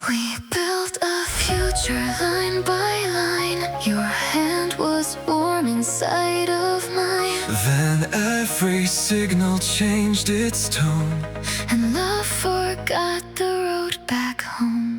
We built a future line by line. Your hand was warm inside of mine. Then every signal changed its tone, and love forgot the road back home.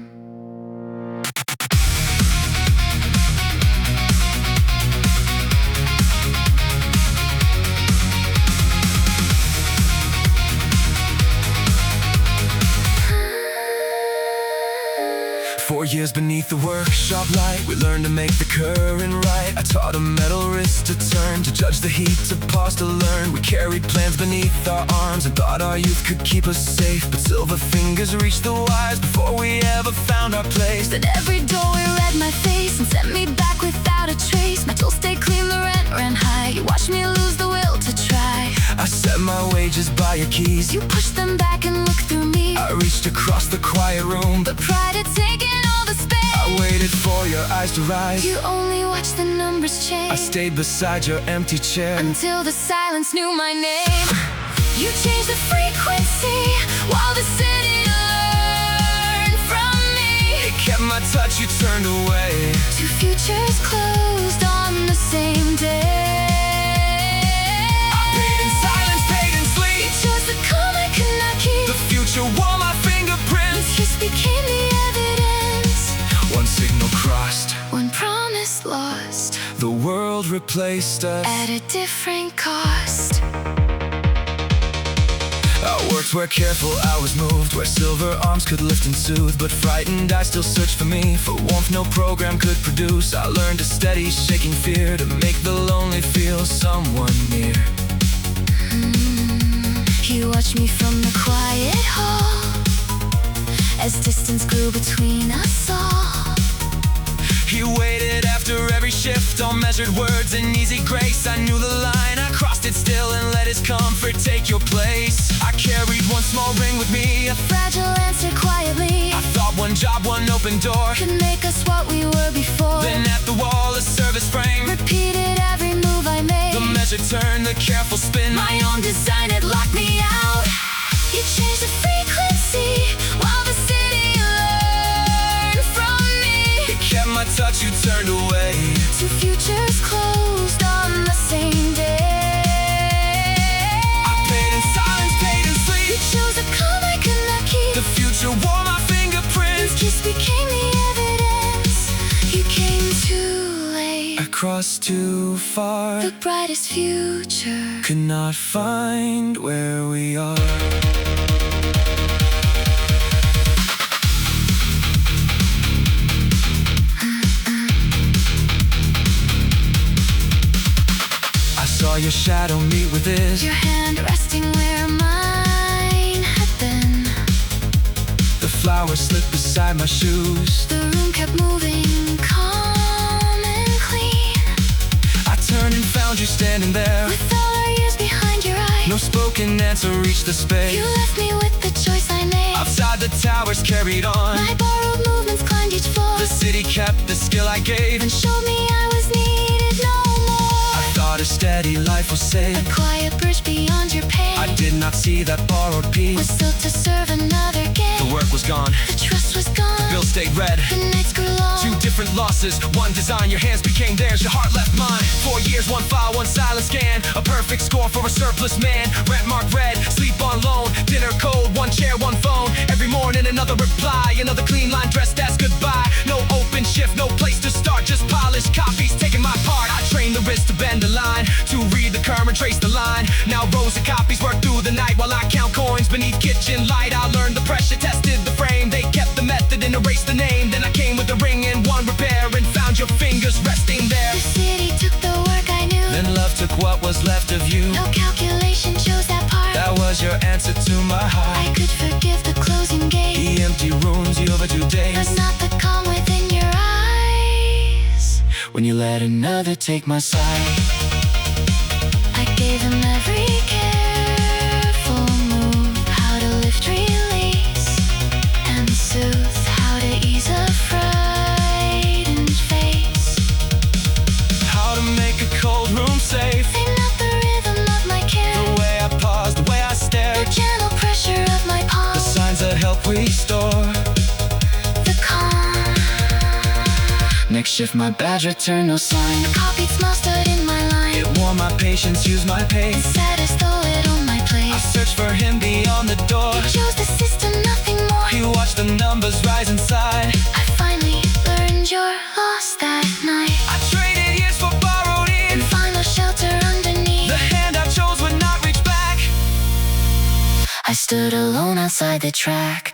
4 years beneath the workshop light, we learned to make the current right. I taught a metal wrist to turn, to judge the heat, to pause, to learn. We carried plans beneath our arms and thought our youth could keep us safe. But silver fingers reached the wires before we ever found our place. At every doorway read my face and sent me back without a trace. My tools stayed clean, the rent ran high. You watched me lose the will to try. I set my wages by your keys. You pushed them back and looked through me. I reached across the quiet room, but pride had taken all the space. I waited for your eyes to rise. You only watched the numbers change. I stayed beside your empty chair until the silence knew my name. You changed the frequency while the city learned from me. It kept my touch, you turned away. Two futures closed on the same day. I paid in silence, paid in sleep. You chose the calm I could not keep. The future wore my fingerprints. Your kiss became the evidence. One signal crossed, one promise lost. The world replaced us at a different cost. I worked where careful hours moved, where silver arms could lift and soothe. But frightened I still searched for me, for warmth no program could produce. I learned to steady shaking fear, to make the lonely feel someone near. You watched me from the quiet hall as distance grew between us all. You waited after every shift, all measured words and easy grace. I knew the line, I crossed it still and let his comfort take your place. I carried one small ring with me, a fragile answer quietly. I thought one job, one open door could make us what we were before. Then at the wall, a service frame repeated every move I made. The measure turn, the careful spin. My own design had locked me out. You changed the frequency while the city learned from me. It kept my touch, you turned away. Two futures closed on the same day. I paid in silence, paid in sleep. You chose a calm I could not keep. The future wore my fingerprints. Your kiss became the evidence. You came too late. I crossed too far. The brightest future could not find where we are. Saw your shadow meet with his, your hand resting where mine had been. The flowers slipped beside my shoes. The room kept moving, calm and clean. I turned and found you standing there, with all our years behind your eyes. No spoken answer reached the space. You left me with the choice I made. Outside the towers carried on. My borrowed movements climbed each floor. The city kept the skill I gave and showed me I was needed no more. I thought a steady life was safe, a quiet bridge beyond your pain. I did not see that borrowed peace was built to serve another game. The work was gone, the trust was gone, the bill stayed red, the nights grew long. Two different losses, one design. Your hands became theirs, your heart left mine. 4 years, one file, one silent scan. A perfect score for a surplus man. Rent marked red, sleep on loan. Dinner cold, one chair, one phone. Every morning another reply, another clean line dressed as goodbye. No open shift, no place to start, just polished copies taking my part. I trained the wrist to bend the line, to read the current, trace the line. Now rows of copies work through the night while I count coins beneath kitchen light. I learned the pressure, tested the frame. They kept the method and erased the name. Then I came with the ring and one repair and found your fingers resting there. The city took the work I knew. Then love took what was left of you. No calculation chose that part. That was your answer to my heart. I could forgive the closing gate, the empty rooms, the overdue days, but not the calm within your eyes. When you let another take my side, I gave him every careful move, how to lift, release, and soothe, how to ease a frightened face, how to make a cold room safe. They not the rhythm of my care, the way I paused, the way I stared, the gentle pressure of my palm, the signs that help restore, the Next shift my badge returned no sign. The copied smile stood in my line. It wore my patience, used my pain. Instead I stole it on my plate. I searched for him beyond the door. He chose the system, nothing more. He watched the numbers rise inside. I finally learned you're lost that night. I traded years for borrowed And in. find no shelter underneath. The hand I chose would not reach back. I stood alone outside the track.